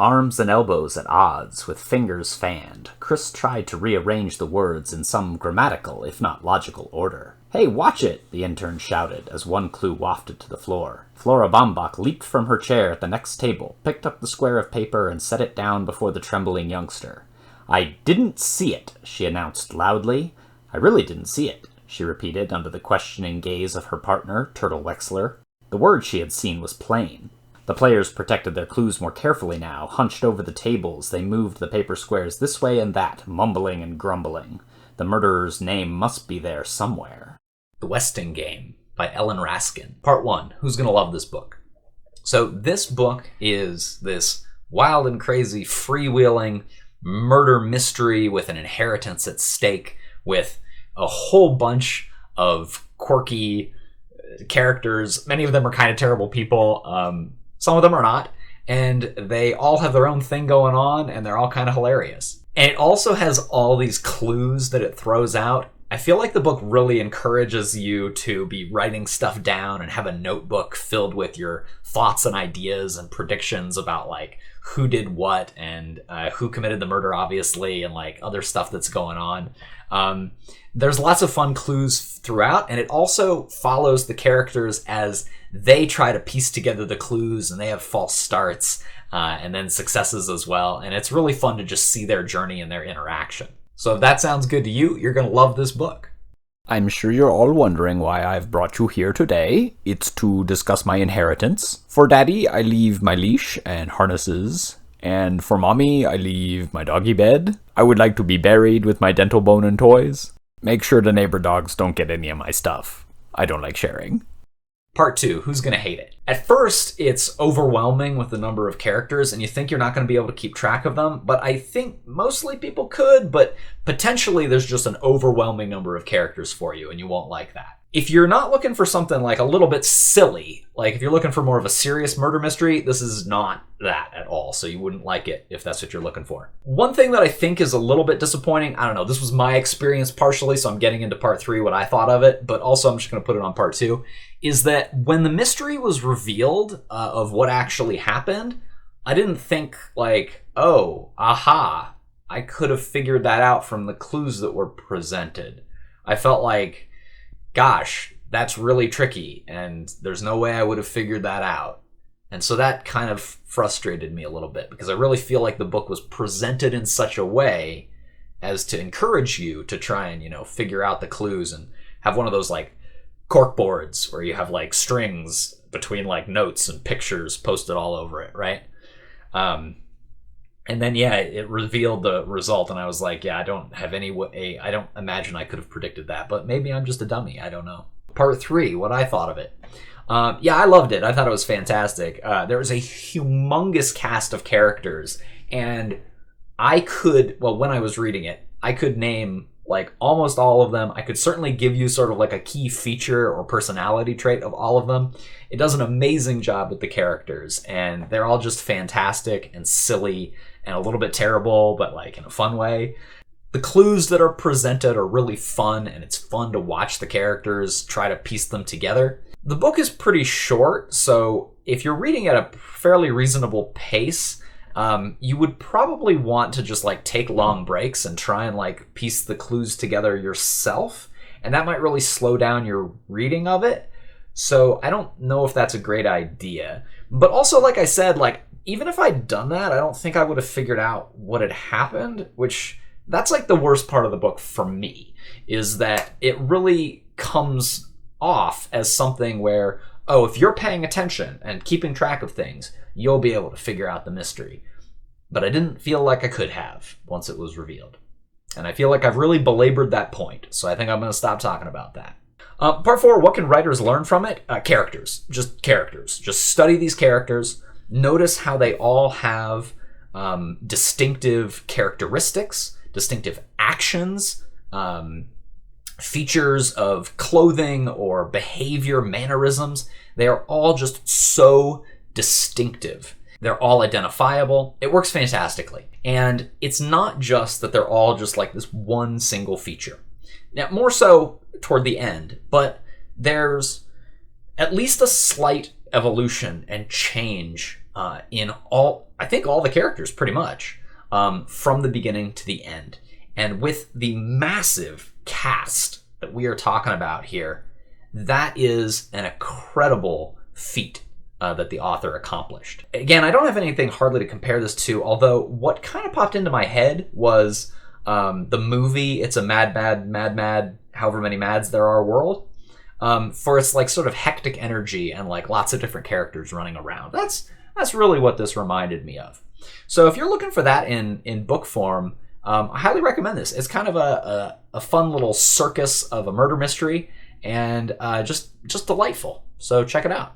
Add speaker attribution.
Speaker 1: Arms and elbows at odds, with fingers fanned, Chris tried to rearrange the words in some grammatical, if not logical, order. "Hey, watch it!" the intern shouted as one clue wafted to the floor. Flora Baumbach leaped from her chair at the next table, picked up the square of paper, and set it down before the trembling youngster. "I didn't see it," she announced loudly. "I really didn't see it," she repeated under the questioning gaze of her partner, Turtle Wexler. The word she had seen was plain. The players protected their clues more carefully now. Hunched over the tables, they moved the paper squares this way and that, mumbling and grumbling. The murderer's name must be there somewhere. The Westing Game by Ellen Raskin. Part 1. Who's gonna love this book? So this book is this wild and crazy, freewheeling murder mystery with an inheritance at stake, with a whole bunch of quirky characters. Many of them are kind of terrible people. Some of them are not. And they all have their own thing going on, and they're all kind of hilarious. And it also has all these clues that it throws out. I feel like the book really encourages you to be writing stuff down and have a notebook filled with your thoughts and ideas and predictions about like who did what and who committed the murder, obviously, and like other stuff that's going on. There's lots of fun clues throughout, and it also follows the characters as they try to piece together the clues, and they have false starts and then successes as well. And it's really fun to just see their journey and their interaction. So if that sounds good to you, you're going to love this book. I'm sure you're all wondering why I've brought you here today. It's to discuss my inheritance. For Daddy, I leave my leash and harnesses. And for Mommy, I leave my doggy bed. I would like to be buried with my dental bone and toys. Make sure the neighbor dogs don't get any of my stuff. I don't like sharing. Part 2, who's going to hate it? At first, it's overwhelming with the number of characters, and you think you're not going to be able to keep track of them, but I think mostly people could, but potentially there's just an overwhelming number of characters for you, and you won't like that. If you're not looking for something like a little bit silly, like if you're looking for more of a serious murder mystery, this is not that at all, so you wouldn't like it if that's what you're looking for. One thing that I think is a little bit disappointing, I don't know, this was my experience partially, so I'm getting into part 3 what I thought of it, but also I'm just going to put it on part 2, is that when the mystery was revealed of what actually happened, I didn't think like, oh, aha, I could have figured that out from the clues that were presented. I felt like, gosh, that's really tricky, and there's no way I would have figured that out. And so that kind of frustrated me a little bit, because I really feel like the book was presented in such a way as to encourage you to try and, figure out the clues and have one of those like cork boards where you have like strings between like notes and pictures posted all over it, right? And then, it revealed the result, and I was like, I don't have any way, I don't imagine I could have predicted that, but maybe I'm just a dummy, I don't know. Part 3, what I thought of it. I loved it. I thought it was fantastic. There was a humongous cast of characters, and when I was reading it, I could name like almost all of them. I could certainly give you sort of like a key feature or personality trait of all of them. It does an amazing job with the characters, and they're all just fantastic and silly and a little bit terrible, but like in a fun way. The clues that are presented are really fun, and it's fun to watch the characters try to piece them together. The book is pretty short, so if you're reading at a fairly reasonable pace, you would probably want to just like take long breaks and try and like piece the clues together yourself, and that might really slow down your reading of it. So I don't know if that's a great idea. But also, like I said, like even if I'd done that, I don't think I would have figured out what had happened, which that's like the worst part of the book for me, is that it really comes off as something where, oh, if you're paying attention and keeping track of things, you'll be able to figure out the mystery. But I didn't feel like I could have once it was revealed. And I feel like I've really belabored that point, so I think I'm going to stop talking about that. Part 4, what can writers learn from it? Characters. Just characters. Just study these characters. Notice how they all have distinctive characteristics, distinctive actions, features of clothing or behavior, mannerisms. They are all just so distinctive. They're all identifiable. It works fantastically. And it's not just that they're all just like this one single feature. Now, more so toward the end, but there's at least a slight evolution and change in all
Speaker 2: I think, all the characters pretty much, from the beginning to the end. And with the massive cast that we are talking about here, that is an incredible feat that the author accomplished. Again, I don't have anything hardly to compare this to, although what kind of popped into my head was the movie It's a Mad, however many mads there are world, for its like sort of hectic energy and like lots of different characters running around. That's really what this reminded me of. So if you're looking for that in book form, I highly recommend this. It's kind of a fun little circus of a murder mystery, and just delightful. So check it out.